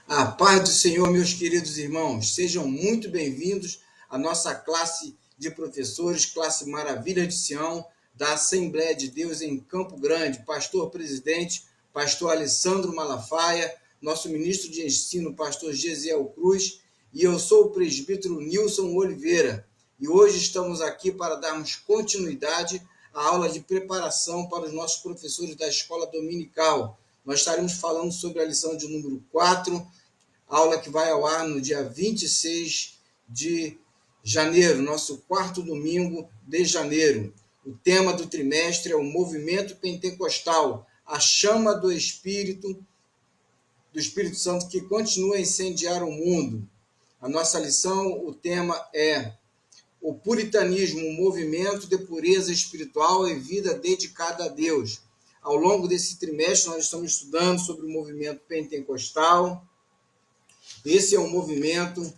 A paz do Senhor, meus queridos irmãos, sejam muito bem-vindos à nossa classe de professores, classe Maravilha de Sião, da Assembleia de Deus em Campo Grande, pastor-presidente, pastor Alessandro Malafaia, nosso ministro de ensino, pastor Gesiel Cruz, e eu sou o presbítero Nilson Oliveira. E hoje estamos aqui para darmos continuidade à aula de preparação para os nossos professores da escola dominical. Nós estaremos falando sobre a lição de número 4, aula que vai ao ar no dia 26 de janeiro, nosso quarto domingo de janeiro. O tema do trimestre é o movimento pentecostal, a chama do Espírito Santo que continua a incendiar o mundo. A nossa lição, o tema é o puritanismo, um movimento de pureza espiritual e vida dedicada a Deus. Ao longo desse trimestre, nós estamos estudando sobre o movimento pentecostal. Esse é um movimento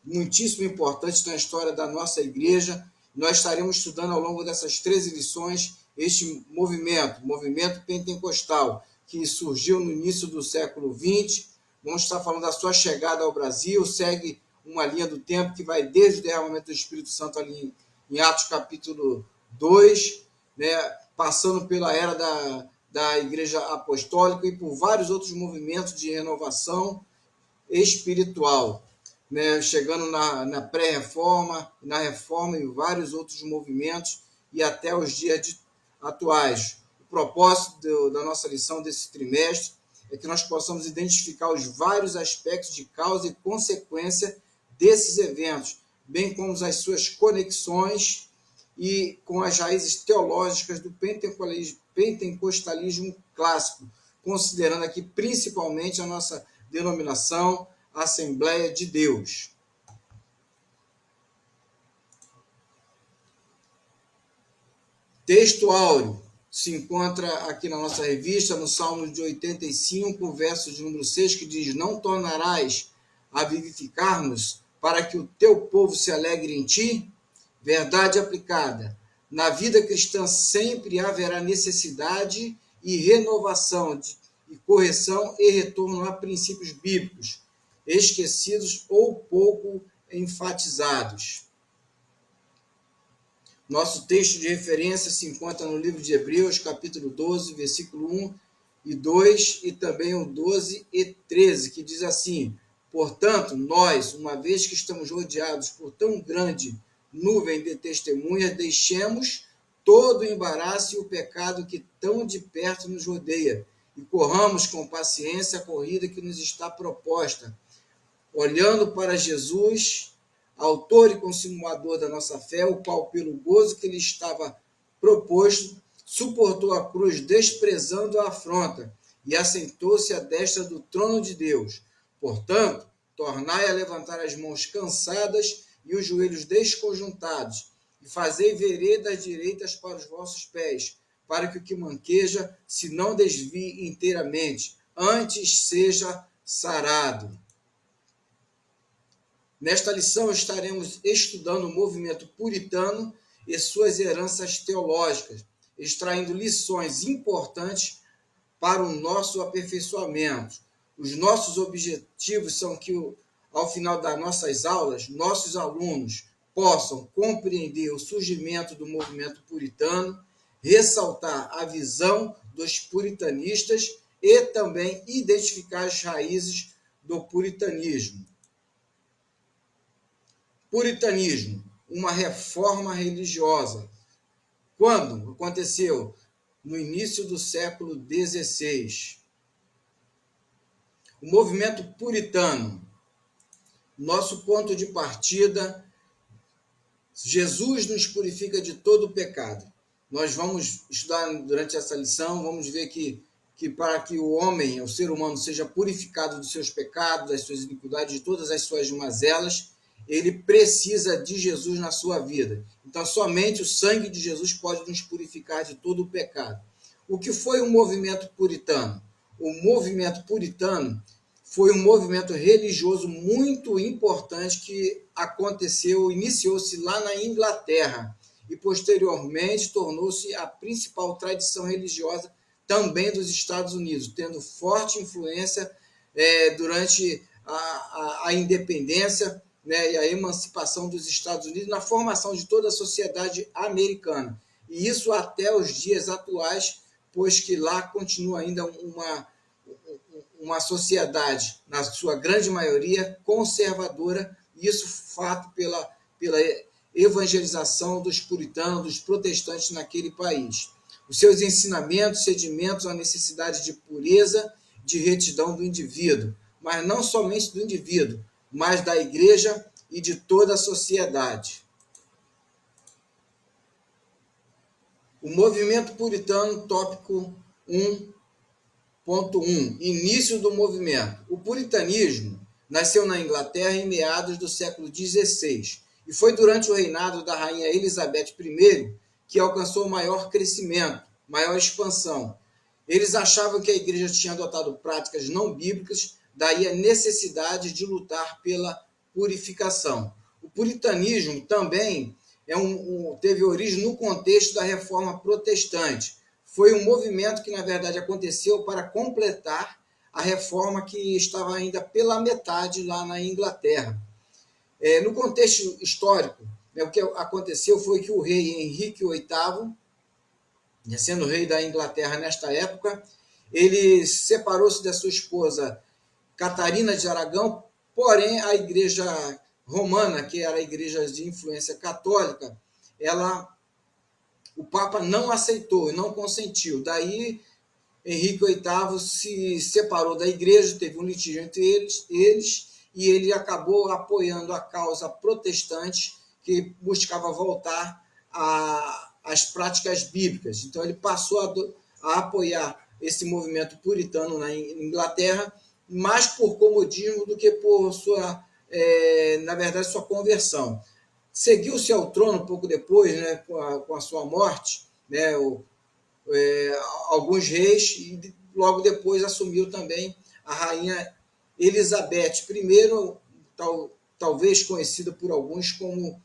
muitíssimo importante na história da nossa igreja. Nós estaremos estudando ao longo dessas 13 lições este movimento pentecostal, que surgiu no início do século XX. Vamos estar falando da sua chegada ao Brasil, segue uma linha do tempo que vai desde o derramamento do Espírito Santo ali em Atos capítulo 2, né, passando pela era da Igreja Apostólica e por vários outros movimentos de renovação espiritual, né, chegando na pré-reforma, na reforma e vários outros movimentos e até os dias atuais. O propósito da nossa lição desse trimestre é que nós possamos identificar os vários aspectos de causa e consequência desses eventos, bem como as suas conexões e com as raízes teológicas do pentecostalismo clássico, considerando aqui principalmente a nossa denominação Assembleia de Deus. Texto áureo se encontra aqui na nossa revista, no Salmo de 85, verso de número 6, que diz: não tornarás a vivificar-nos para que o teu povo se alegre em ti? Verdade aplicada. Na vida cristã sempre haverá necessidade e renovação, e correção e retorno a princípios bíblicos, esquecidos ou pouco enfatizados. Nosso texto de referência se encontra no livro de Hebreus, capítulo 12, versículo 1 e 2, e também o 12 e 13, que diz assim: portanto, nós, uma vez que estamos rodeados por tão grande nuvem de testemunhas, deixemos todo o embaraço e o pecado que tão de perto nos rodeia, e corramos com paciência a corrida que nos está proposta, olhando para Jesus, autor e consumador da nossa fé, o qual, pelo gozo que lhe estava proposto, suportou a cruz, desprezando a afronta, e assentou-se à destra do trono de Deus. Portanto, tornai a levantar as mãos cansadas e os joelhos desconjuntados, e fazei veredas direitas para os vossos pés, para que o que manqueja se não desvie inteiramente, antes seja sarado. Nesta lição estaremos estudando o movimento puritano e suas heranças teológicas, extraindo lições importantes para o nosso aperfeiçoamento. Os nossos objetivos são que, ao final das nossas aulas, nossos alunos possam compreender o surgimento do movimento puritano, ressaltar a visão dos puritanistas e também identificar as raízes do puritanismo. Puritanismo, uma reforma religiosa. Quando aconteceu? No início do século XVI. O movimento puritano, nosso ponto de partida, Jesus nos purifica de todo o pecado. Nós vamos estudar durante essa lição, vamos ver que para que o homem, o ser humano, seja purificado dos seus pecados, das suas iniquidades, de todas as suas mazelas, ele precisa de Jesus na sua vida. Então, somente o sangue de Jesus pode nos purificar de todo o pecado. O que foi o movimento puritano? O movimento puritano foi um movimento religioso muito importante que iniciou-se lá na Inglaterra e, posteriormente, tornou-se a principal tradição religiosa também dos Estados Unidos, tendo forte influência durante a independência, né, e a emancipação dos Estados Unidos, na formação de toda a sociedade americana. E isso até os dias atuais, pois que lá continua ainda uma sociedade, na sua grande maioria, conservadora, e isso fato pela evangelização dos puritanos, dos protestantes naquele país. Os seus ensinamentos sedimentam a necessidade de pureza, de retidão do indivíduo, mas não somente do indivíduo, mas da igreja e de toda a sociedade. O movimento puritano, tópico 1.1, início do movimento. O puritanismo nasceu na Inglaterra em meados do século XVI e foi durante o reinado da rainha Elizabeth I que alcançou maior crescimento, maior expansão. Eles achavam que a igreja tinha adotado práticas não bíblicas, daí a necessidade de lutar pela purificação. O puritanismo também teve origem no contexto da Reforma Protestante. Foi um movimento que, na verdade, aconteceu para completar a reforma que estava ainda pela metade lá na Inglaterra. No contexto histórico, o que aconteceu foi que o rei Henrique VIII, sendo rei da Inglaterra nesta época, ele separou-se da sua esposa Catarina de Aragão, porém a igreja romana, que era a igreja de influência católica, o Papa não aceitou e não consentiu. Daí Henrique VIII se separou da igreja, teve um litígio entre eles e ele acabou apoiando a causa protestante que buscava voltar às práticas bíblicas. Então ele passou a apoiar esse movimento puritano na Inglaterra, mais por comodismo do que por na verdade, sua conversão. Seguiu-se ao trono pouco depois, né, com a sua morte, né, alguns reis, e logo depois assumiu também a rainha Elizabeth I, talvez conhecida por alguns como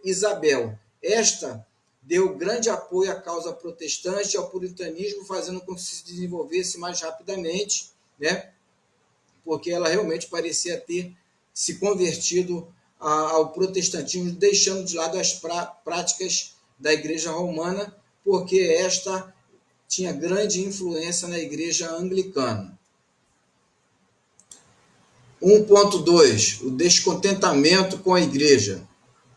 Isabel. Esta deu grande apoio à causa protestante e ao puritanismo, fazendo com que se desenvolvesse mais rapidamente, né, porque ela realmente parecia ter se convertido ao protestantismo, deixando de lado as práticas da igreja romana, porque esta tinha grande influência na igreja anglicana. 1.2, o descontentamento com a igreja.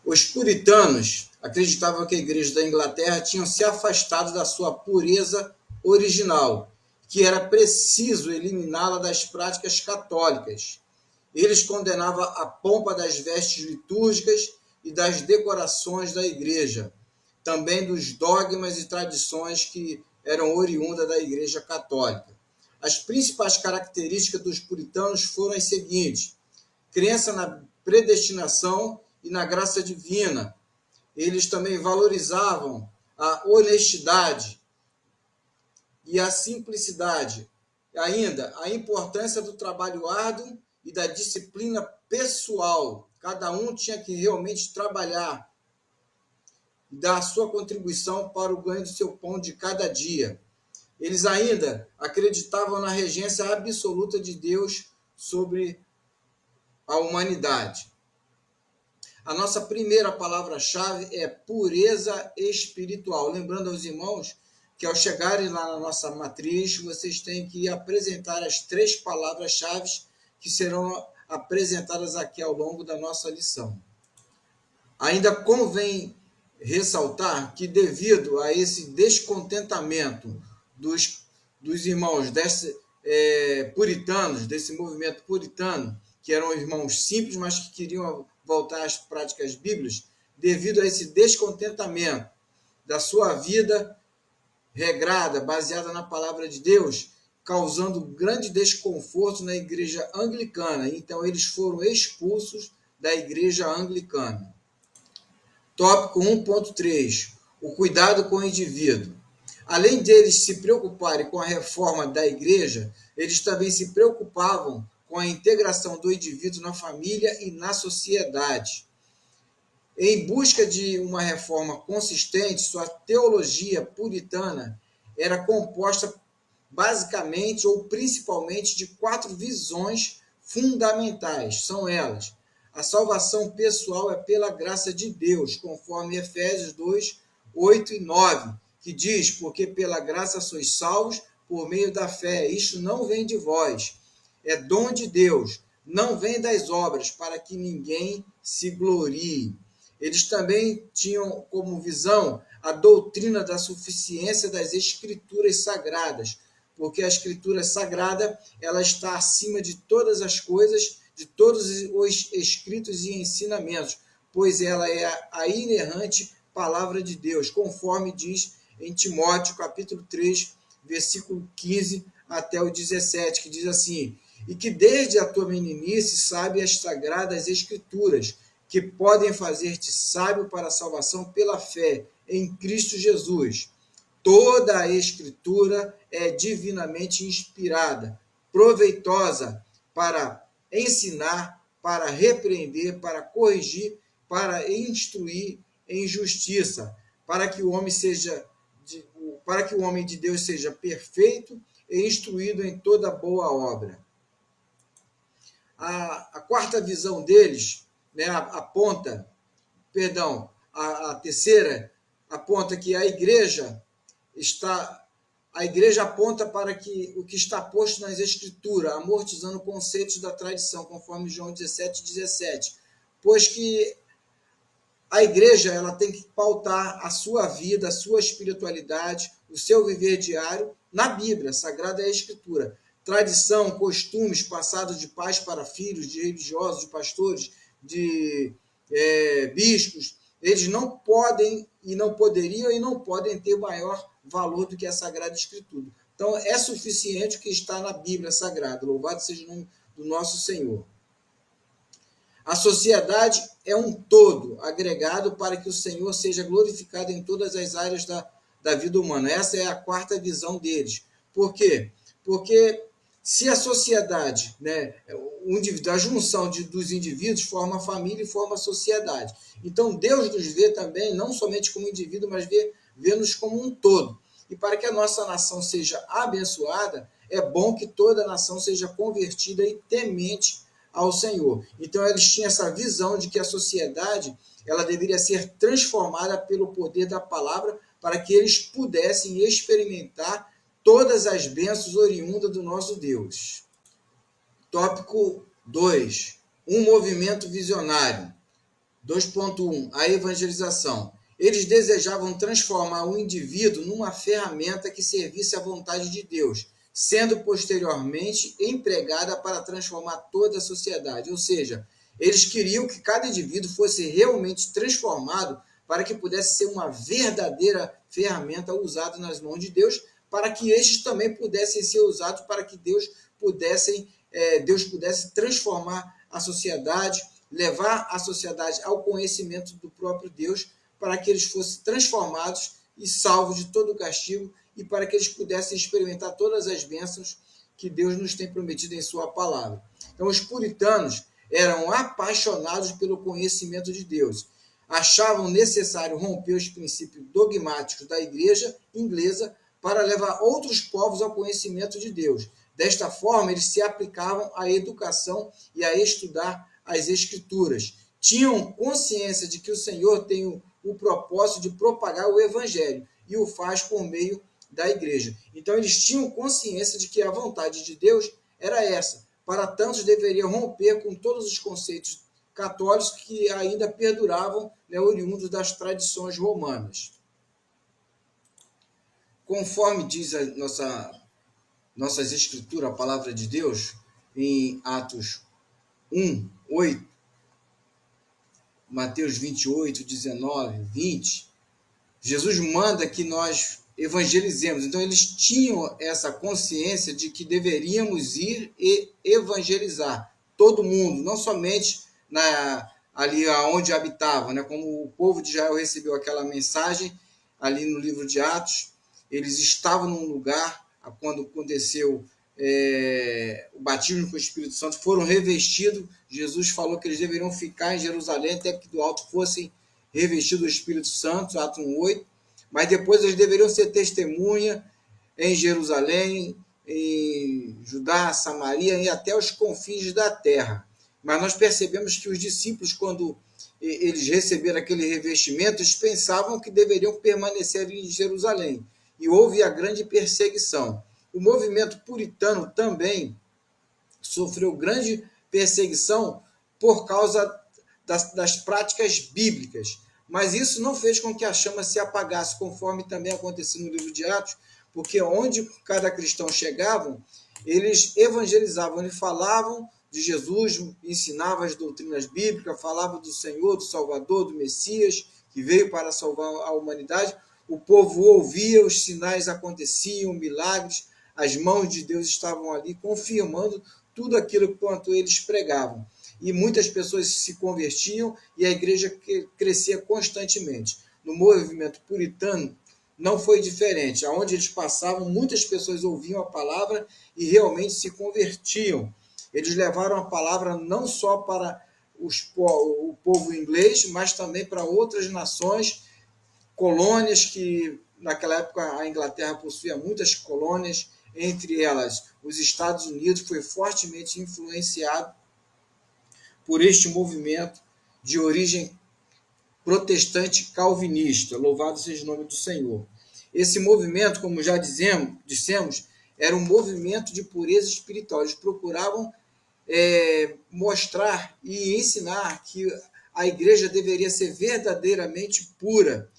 Os puritanos acreditavam que a igreja da Inglaterra tinha se afastado da sua pureza original, que era preciso eliminá-la das práticas católicas. Eles condenavam a pompa das vestes litúrgicas e das decorações da igreja, também dos dogmas e tradições que eram oriundas da igreja católica. As principais características dos puritanos foram as seguintes: crença na predestinação e na graça divina. Eles também valorizavam a honestidade e a simplicidade, ainda a importância do trabalho árduo e da disciplina pessoal. Cada um tinha que realmente trabalhar e dar a sua contribuição para o ganho do seu pão de cada dia. Eles ainda acreditavam na regência absoluta de Deus sobre a humanidade. A nossa primeira palavra-chave é pureza espiritual. Lembrando aos irmãos que ao chegarem lá na nossa matriz, vocês têm que apresentar as 3 palavras-chave que serão apresentadas aqui ao longo da nossa lição. Ainda convém ressaltar que, devido a esse descontentamento dos irmãos puritanos, desse movimento puritano, que eram irmãos simples, mas que queriam voltar às práticas bíblicas, devido a esse descontentamento da sua vida regrada, baseada na palavra de Deus, causando grande desconforto na igreja anglicana. Então, eles foram expulsos da igreja anglicana. Tópico 1.3. O cuidado com o indivíduo. Além deles se preocuparem com a reforma da igreja, eles também se preocupavam com a integração do indivíduo na família e na sociedade. Em busca de uma reforma consistente, sua teologia puritana era composta basicamente ou principalmente de 4 visões fundamentais. São elas: a salvação pessoal é pela graça de Deus, conforme Efésios 2, 8 e 9, que diz: porque pela graça sois salvos por meio da fé. Isto não vem de vós, é dom de Deus, não vem das obras, para que ninguém se glorie. Eles também tinham como visão a doutrina da suficiência das Escrituras Sagradas, porque a Escritura Sagrada ela está acima de todas as coisas, de todos os escritos e ensinamentos, pois ela é a inerrante palavra de Deus, conforme diz em Timóteo, capítulo 3, versículo 15 até o 17, que diz assim: e que desde a tua meninice sabe as sagradas Escrituras, que podem fazer-te sábio para a salvação pela fé em Cristo Jesus. Toda a Escritura é divinamente inspirada, proveitosa para ensinar, para repreender, para corrigir, para instruir em justiça, para que o homem de Deus seja perfeito e instruído em toda boa obra. A quarta visão deles, né, aponta, perdão, a terceira aponta que a igreja aponta para que o que está posto nas Escrituras, amortizando conceitos da tradição, conforme João 17:17, pois que a igreja ela tem que pautar a sua vida, a sua espiritualidade, o seu viver diário na Bíblia, a Sagrada Escritura. Tradição, costumes passados de pais para filhos, de religiosos, de pastores, de bispos, eles não podem e não poderiam e não podem ter maior valor do que a Sagrada Escritura. Então, é suficiente o que está na Bíblia Sagrada. Louvado seja o nome do nosso Senhor. A sociedade é um todo agregado para que o Senhor seja glorificado em todas as áreas da vida humana. Essa é a quarta visão deles. Por quê? Porque se a sociedade, né, a junção dos indivíduos forma a família e forma a sociedade. Então, Deus nos vê também, não somente como indivíduo, mas vê-nos como um todo. E para que a nossa nação seja abençoada, é bom que toda a nação seja convertida e temente ao Senhor. Então, eles tinham essa visão de que a sociedade ela deveria ser transformada pelo poder da palavra para que eles pudessem experimentar todas as bênçãos oriundas do nosso Deus. Tópico 2. Um movimento visionário. 2.1. A evangelização. Eles desejavam transformar o indivíduo numa ferramenta que servisse à vontade de Deus, sendo posteriormente empregada para transformar toda a sociedade. Ou seja, eles queriam que cada indivíduo fosse realmente transformado para que pudesse ser uma verdadeira ferramenta usada nas mãos de Deus, para que estes também pudessem ser usados para que Deus pudesse transformar a sociedade, levar a sociedade ao conhecimento do próprio Deus, para que eles fossem transformados e salvos de todo o castigo e para que eles pudessem experimentar todas as bênçãos que Deus nos tem prometido em sua palavra. Então, os puritanos eram apaixonados pelo conhecimento de Deus. Achavam necessário romper os princípios dogmáticos da igreja inglesa para levar outros povos ao conhecimento de Deus. Desta forma, eles se aplicavam à educação e a estudar as Escrituras. Tinham consciência de que o Senhor tem o propósito de propagar o Evangelho e o faz por meio da igreja. Então, eles tinham consciência de que a vontade de Deus era essa. Para tantos, deveriam romper com todos os conceitos católicos que ainda perduravam, né, oriundos das tradições romanas. Conforme diz a nossas escrituras, a palavra de Deus, em Atos 1, 8, Mateus 28, 19, 20, Jesus manda que nós evangelizemos. Então, eles tinham essa consciência de que deveríamos ir e evangelizar todo mundo, não somente ali onde habitavam, né? Como o povo de Israel recebeu aquela mensagem ali no livro de Atos, eles estavam num lugar, quando aconteceu o batismo com o Espírito Santo, foram revestidos. Jesus falou que eles deveriam ficar em Jerusalém até que do alto fossem revestidos do Espírito Santo, Atos 1:8, mas depois eles deveriam ser testemunha em Jerusalém, em Judá, Samaria e até os confins da terra. Mas nós percebemos que os discípulos, quando eles receberam aquele revestimento, eles pensavam que deveriam permanecer em Jerusalém. E houve a grande perseguição. O movimento puritano também sofreu grande perseguição por causa das práticas bíblicas. Mas isso não fez com que a chama se apagasse, conforme também aconteceu no livro de Atos, porque onde cada cristão chegava, eles evangelizavam, eles falavam de Jesus, ensinavam as doutrinas bíblicas, falavam do Senhor, do Salvador, do Messias, que veio para salvar a humanidade. O povo ouvia, os sinais aconteciam, milagres, as mãos de Deus estavam ali confirmando tudo aquilo quanto eles pregavam. E muitas pessoas se convertiam e a igreja crescia constantemente. No movimento puritano não foi diferente. Aonde eles passavam, muitas pessoas ouviam a palavra e realmente se convertiam. Eles levaram a palavra não só para o povo inglês, mas também para outras nações, colônias que naquela época a Inglaterra possuía muitas colônias, entre elas os Estados Unidos foi fortemente influenciado por este movimento de origem protestante calvinista. Louvado seja o nome do Senhor. Esse movimento, como já dissemos, era um movimento de pureza espiritual. Eles procuravam mostrar e ensinar que a igreja deveria ser verdadeiramente pura.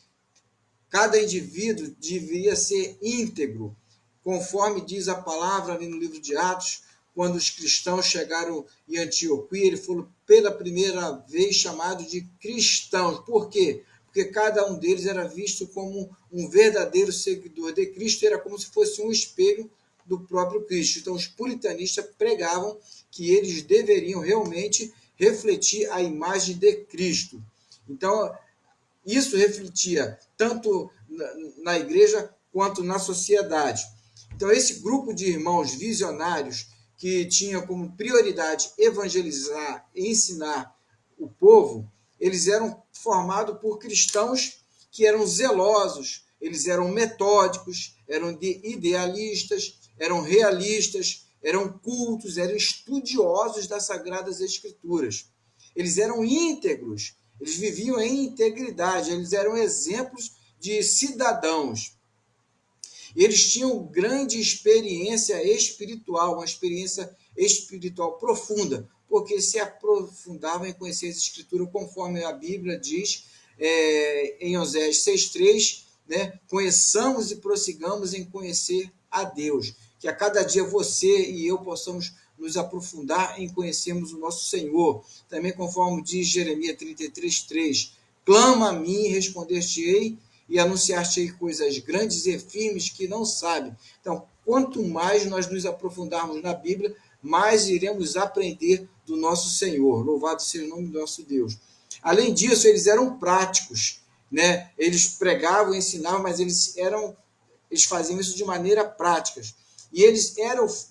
Cada indivíduo deveria ser íntegro, conforme diz a palavra ali no livro de Atos, quando os cristãos chegaram em Antioquia, eles foram pela primeira vez chamados de cristãos. Por quê? Porque cada um deles era visto como um verdadeiro seguidor de Cristo, era como se fosse um espelho do próprio Cristo. Então, os puritanistas pregavam que eles deveriam realmente refletir a imagem de Cristo. Então, isso refletia tanto na igreja quanto na sociedade. Então, esse grupo de irmãos visionários que tinha como prioridade evangelizar e ensinar o povo, eles eram formados por cristãos que eram zelosos, eles eram metódicos, eram idealistas, eram realistas, eram cultos, eram estudiosos das Sagradas Escrituras. Eles eram íntegros, eles viviam em integridade, eles eram exemplos de cidadãos. Eles tinham grande experiência espiritual, uma experiência espiritual profunda, porque se aprofundavam em conhecer as Escrituras, conforme a Bíblia diz em Oséias 6,3, né? Conheçamos e prossigamos em conhecer a Deus. Que a cada dia você e eu possamos nos aprofundar em conhecermos o nosso Senhor. Também conforme diz Jeremias 33,3, clama a mim e responder-te-ei, e anunciar-te coisas grandes e firmes que não sabe. Então, quanto mais nós nos aprofundarmos na Bíblia, mais iremos aprender do nosso Senhor. Louvado seja o nome do nosso Deus. Além disso, eles eram práticos, né? Eles pregavam, ensinavam, mas eles faziam isso de maneira prática. E eles eram os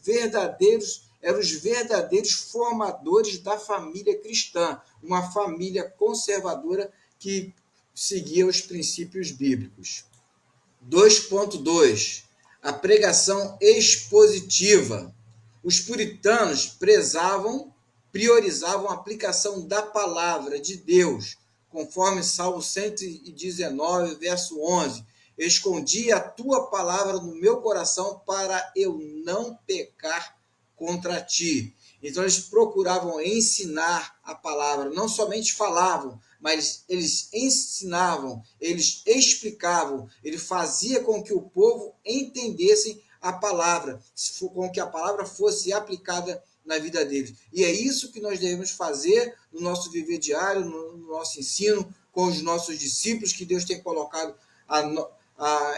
verdadeiros formadores da família cristã, uma família conservadora que seguia os princípios bíblicos. 2.2. A pregação expositiva. Os puritanos priorizavam a aplicação da palavra de Deus, conforme Salmo 119, verso 11. Escondi a tua palavra no meu coração para eu não pecar contra ti. Então eles procuravam ensinar a palavra, não somente falavam, mas eles ensinavam, eles explicavam, ele fazia com que o povo entendesse a palavra, com que a palavra fosse aplicada na vida deles. E é isso que nós devemos fazer no nosso viver diário, no nosso ensino, com os nossos discípulos que Deus tem colocado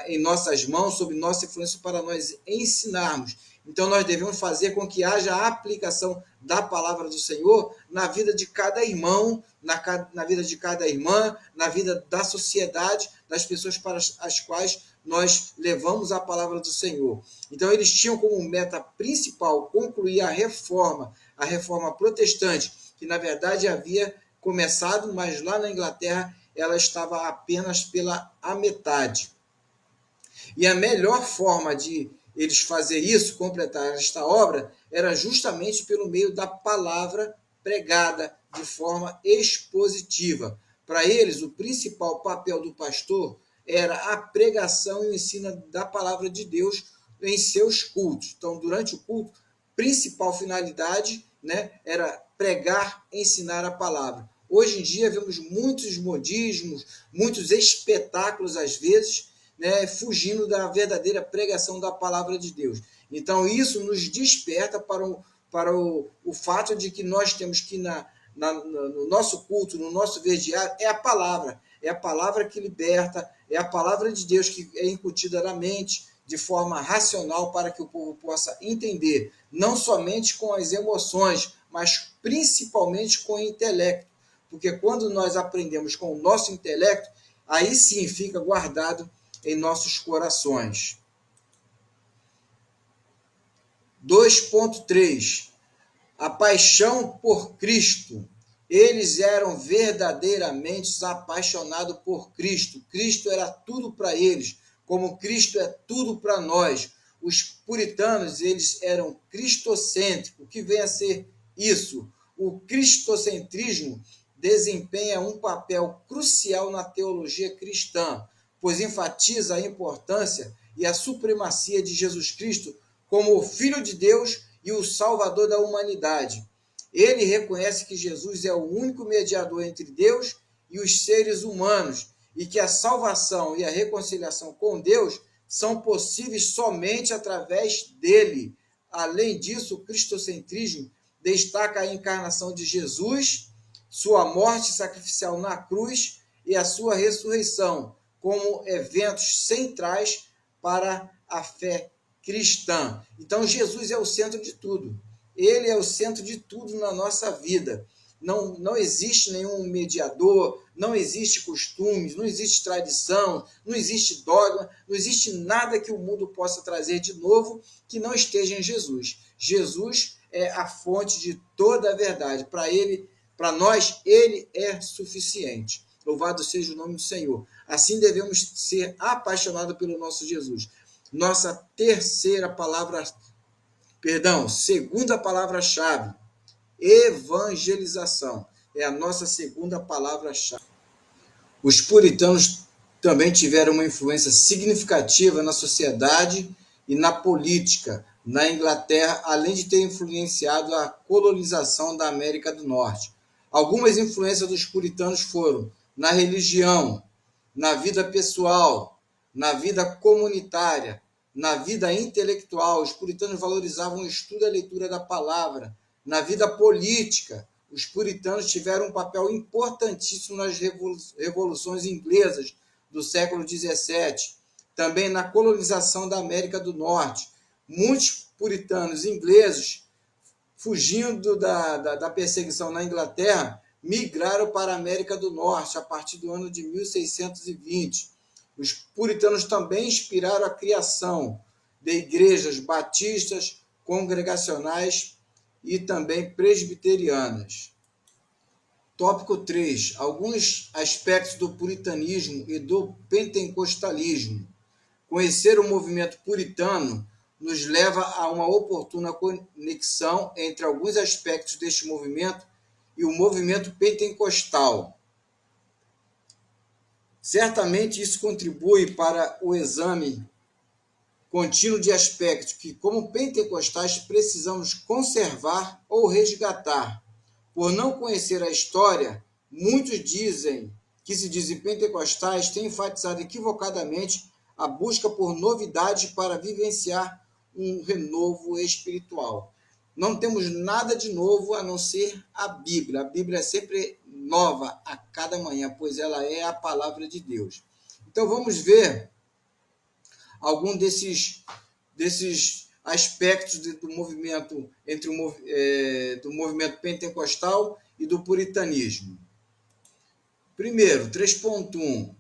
em nossas mãos, sob nossa influência, para nós ensinarmos. Então, nós devemos fazer com que haja a aplicação da palavra do Senhor na vida de cada irmão, na vida de cada irmã, na vida da sociedade, das pessoas para as quais nós levamos a palavra do Senhor. Então, eles tinham como meta principal concluir a reforma protestante, que na verdade havia começado, mas lá na Inglaterra ela estava apenas pela metade. E a melhor forma de eles fazer isso, completar esta obra, era justamente pelo meio da palavra pregada de forma expositiva. Para eles, o principal papel do pastor era a pregação e o ensino da palavra de Deus em seus cultos. Então, durante o culto, principal finalidade, né, era pregar, ensinar a palavra. Hoje em dia vemos muitos modismos, muitos espetáculos às vezes, né, fugindo da verdadeira pregação da palavra de Deus. Então isso nos desperta para o fato de que nós temos que no nosso culto, no nosso verdiário, é a palavra que liberta, é a palavra de Deus que é incutida na mente de forma racional para que o povo possa entender, não somente com as emoções, mas principalmente com o intelecto. Porque quando nós aprendemos com o nosso intelecto, aí sim fica guardado em nossos corações. 2.3. A paixão por Cristo. Eles eram verdadeiramente apaixonados por Cristo. Cristo era tudo para eles, como Cristo é tudo para nós. Os puritanos, eles eram cristocêntricos. O que vem a ser isso? O cristocentrismo desempenha um papel crucial na teologia cristã, pois enfatiza a importância e a supremacia de Jesus Cristo como o Filho de Deus e o Salvador da humanidade. Ele reconhece que Jesus é o único mediador entre Deus e os seres humanos e que a salvação e a reconciliação com Deus são possíveis somente através dele. Além disso, o cristocentrismo destaca a encarnação de Jesus, sua morte sacrificial na cruz e a sua ressurreição como eventos centrais para a fé cristã. Então, Jesus é o centro de tudo. Ele é o centro de tudo na nossa vida. Não existe nenhum mediador, não existe costumes, não existe tradição, não existe dogma, não existe nada que o mundo possa trazer de novo que não esteja em Jesus. Jesus é a fonte de toda a verdade. Para nós, ele é suficiente. Louvado seja o nome do Senhor. Assim devemos ser apaixonados pelo nosso Jesus. Nossa segunda palavra-chave, evangelização. É a nossa segunda palavra-chave. Os puritanos também tiveram uma influência significativa na sociedade e na política na Inglaterra, além de ter influenciado a colonização da América do Norte. Algumas influências dos puritanos foram na religião, na vida pessoal, na vida comunitária, na vida intelectual. Os puritanos valorizavam o estudo e a leitura da palavra. Na vida política, os puritanos tiveram um papel importantíssimo nas revoluções inglesas do século XVII, também na colonização da América do Norte. Muitos puritanos ingleses, fugindo da perseguição na Inglaterra, migraram para a América do Norte a partir do ano de 1620. Os puritanos também inspiraram a criação de igrejas batistas, congregacionais e também presbiterianas. Tópico 3. Alguns aspectos do puritanismo e do pentecostalismo. Conhecer o movimento puritano nos leva a uma oportuna conexão entre alguns aspectos deste movimento e o movimento pentecostal. Certamente isso contribui para o exame contínuo de aspectos que, como pentecostais, precisamos conservar ou resgatar. Por não conhecer a história, muitos que se dizem pentecostais têm enfatizado equivocadamente a busca por novidades para vivenciar um renovo espiritual. Não temos nada de novo a não ser a Bíblia. A Bíblia é sempre nova a cada manhã, pois ela é a palavra de Deus. Então vamos ver algum desses aspectos do movimento do movimento pentecostal e do puritanismo. Primeiro, 3.1,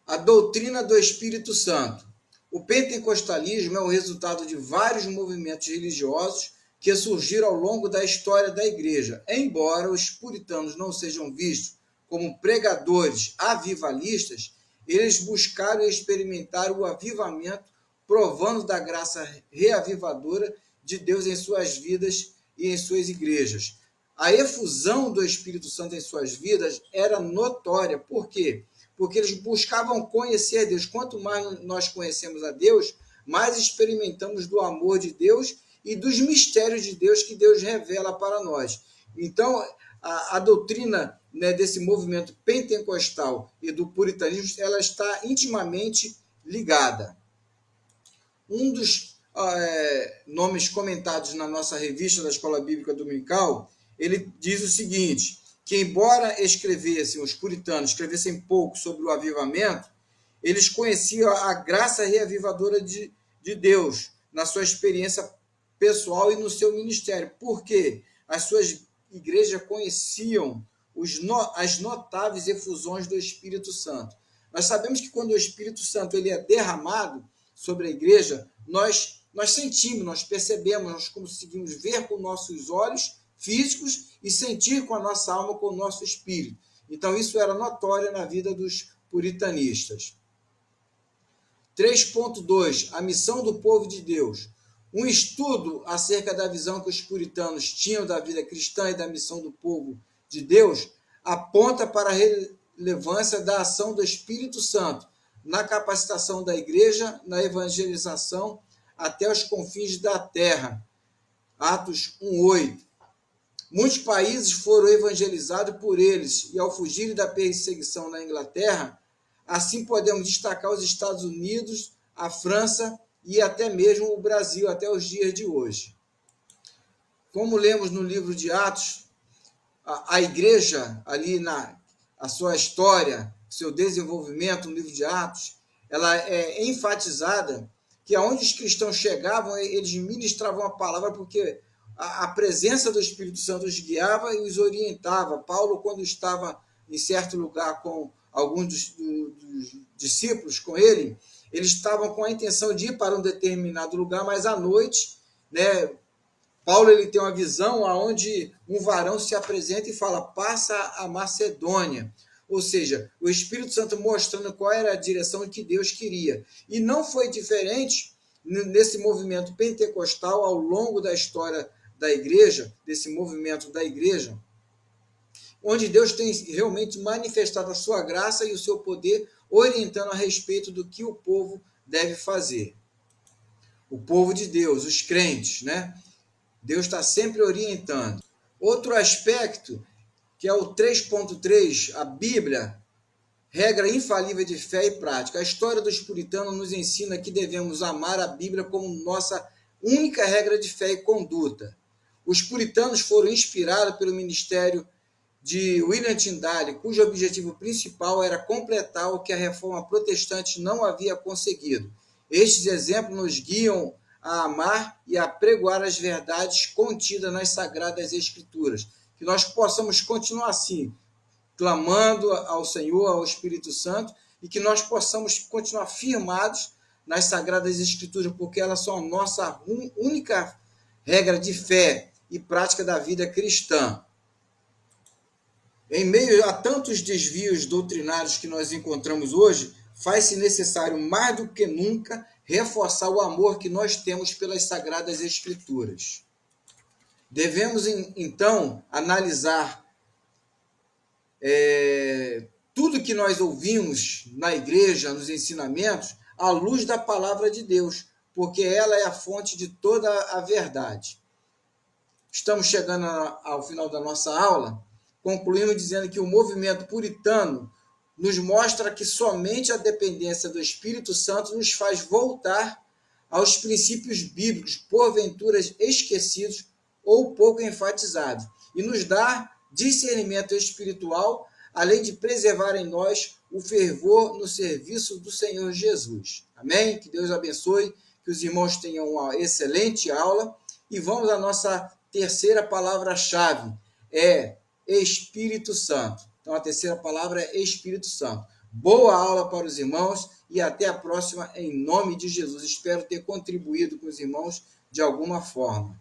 a doutrina do Espírito Santo. O pentecostalismo é o resultado de vários movimentos religiosos que surgiram ao longo da história da igreja. Embora os puritanos não sejam vistos como pregadores avivalistas, eles buscaram experimentar o avivamento provando da graça reavivadora de Deus em suas vidas e em suas igrejas. A efusão do Espírito Santo em suas vidas era notória. Por quê? Porque eles buscavam conhecer a Deus. Quanto mais nós conhecemos a Deus, mais experimentamos do amor de Deus e dos mistérios de Deus que Deus revela para nós. Então, a doutrina, né, desse movimento pentecostal e do puritanismo, ela está intimamente ligada. Um dos nomes comentados na nossa revista da Escola Bíblica Dominical, ele diz o seguinte, que embora os puritanos escrevessem pouco sobre o avivamento, eles conheciam a graça reavivadora de Deus na sua experiência pessoal e no seu ministério. Por quê? As suas igrejas conheciam as notáveis efusões do Espírito Santo. Nós sabemos que quando o Espírito Santo ele é derramado sobre a igreja, nós sentimos, nós percebemos, nós conseguimos ver com nossos olhos físicos e sentir com a nossa alma, com o nosso espírito. Então, isso era notório na vida dos puritanistas. 3.2. A missão do povo de Deus. Um estudo acerca da visão que os puritanos tinham da vida cristã e da missão do povo de Deus aponta para a relevância da ação do Espírito Santo na capacitação da igreja, na evangelização até os confins da terra. Atos 1:8. Muitos países foram evangelizados por eles e, ao fugirem da perseguição na Inglaterra, assim podemos destacar os Estados Unidos, a França e até mesmo o Brasil, até os dias de hoje. Como lemos no livro de Atos, a igreja, ali a sua história, seu desenvolvimento no livro de Atos, ela é enfatizada que aonde os cristãos chegavam, eles ministravam a palavra porque a presença do Espírito Santo os guiava e os orientava. Paulo, quando estava em certo lugar com alguns dos discípulos com ele, eles estavam com a intenção de ir para um determinado lugar, mas à noite, né, Paulo ele tem uma visão onde um varão se apresenta e fala, passa a Macedônia. Ou seja, o Espírito Santo mostrando qual era a direção que Deus queria. E não foi diferente nesse movimento pentecostal ao longo da história da igreja, desse movimento da igreja, onde Deus tem realmente manifestado a sua graça e o seu poder, orientando a respeito do que o povo deve fazer. O povo de Deus, os crentes, né? Deus está sempre orientando. Outro aspecto, que é o 3.3, a Bíblia, regra infalível de fé e prática. A história dos puritanos nos ensina que devemos amar a Bíblia como nossa única regra de fé e conduta. Os puritanos foram inspirados pelo ministério de William Tyndale, cujo objetivo principal era completar o que a reforma protestante não havia conseguido. Estes exemplos nos guiam a amar e a pregoar as verdades contidas nas Sagradas Escrituras. Que nós possamos continuar assim, clamando ao Senhor, ao Espírito Santo, e que nós possamos continuar firmados nas Sagradas Escrituras, porque elas são a nossa única regra de fé e prática da vida cristã. Em meio a tantos desvios doutrinários que nós encontramos hoje, faz-se necessário mais do que nunca reforçar o amor que nós temos pelas Sagradas Escrituras. Devemos, então, analisar tudo que nós ouvimos na igreja, nos ensinamentos, à luz da palavra de Deus, porque ela é a fonte de toda a verdade. Estamos chegando ao final da nossa aula, concluindo dizendo que o movimento puritano nos mostra que somente a dependência do Espírito Santo nos faz voltar aos princípios bíblicos, porventura esquecidos ou pouco enfatizados, e nos dá discernimento espiritual, além de preservar em nós o fervor no serviço do Senhor Jesus. Amém? Que Deus abençoe, que os irmãos tenham uma excelente aula, e vamos à nossa terceira palavra-chave, Espírito Santo. Então, a terceira palavra é Espírito Santo. Boa aula para os irmãos e até a próxima, em nome de Jesus. Espero ter contribuído com os irmãos de alguma forma.